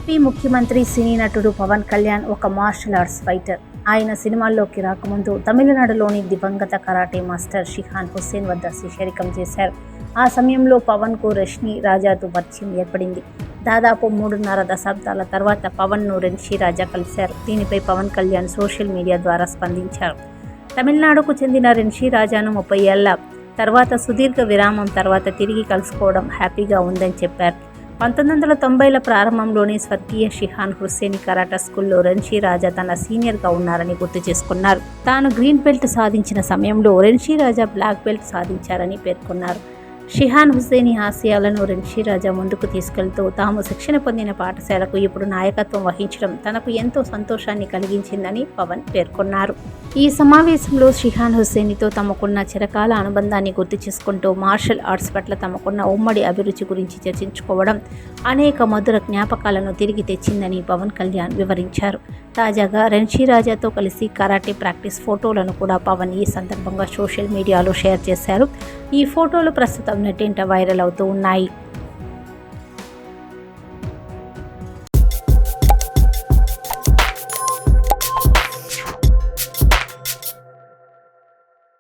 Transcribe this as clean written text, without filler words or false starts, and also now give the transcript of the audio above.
AP ముఖ్యమంత్రి సినీ నటుడు పవన్ కళ్యాణ్ ఒక మార్షల్ ఆర్ట్స్ ఫైటర్. ఆయన సినిమాల్లోకి రాకముందు తమిళనాడులోని దివంగత కరాటే మాస్టర్ షిహాన్ హుస్సేన్ వద్ద శిష్యరికం చేశారు. ఆ సమయంలో పవన్కు రష్మి రాజాతో పరిచయం ఏర్పడింది. దాదాపు 3.5 దశాబ్దాల తర్వాత పవన్ను రెన్షీ రాజా కలిశారు. దీనిపై పవన్ కళ్యాణ్ సోషల్ మీడియా ద్వారా స్పందించారు. తమిళనాడుకు చెందిన రెన్షీ రాజాను 30 ఏళ్ల తర్వాత సుదీర్ఘ విరామం తర్వాత తిరిగి కలుసుకోవడం హ్యాపీగా ఉందని చెప్పారు. 1990ల ప్రారంభంలోనే స్వర్గీయ షిహాన్ హుస్సేన్ కరాటా స్కూల్లో రెన్షీ రాజా తన సీనియర్గా ఉన్నారని గుర్తు చేసుకున్నారు. తాను గ్రీన్ బెల్ట్ సాధించిన సమయంలో రెన్షీ రాజా బ్లాక్ బెల్ట్ సాధించారని పేర్కొన్నారు. షిహాన్ హుస్సేన్ ఆశయాలను రెన్షీ రాజా ముందుకు తీసుకెళ్తూ తాము శిక్షణ పొందిన పాఠశాలకు ఇప్పుడు నాయకత్వం వహించడం తనకు ఎంతో సంతోషాన్ని కలిగించిందని పవన్ పేర్కొన్నారు. ఈ సమావేశంలో షిహాన్ హుస్సేన్తో తమకున్న చిరకాల అనుబంధాన్ని గుర్తు చేసుకుంటూ మార్షల్ ఆర్ట్స్ పట్ల తమకున్న ఉమ్మడి అభిరుచి గురించి చర్చించుకోవడం అనేక మధుర జ్ఞాపకాలను తిరిగి తెచ్చిందని పవన్ కళ్యాణ్ వివరించారు. తాజాగా రెన్షీ రాజాతో కలిసి కరాటే ప్రాక్టీస్ ఫోటోలను కూడా పవన్ ఈ సందర్భంగా సోషల్ మీడియాలో షేర్ చేశారు. ఈ ఫోటోలు ప్రస్తుతం నెట్టింట వైరల్ అవుతూ ఉన్నాయి.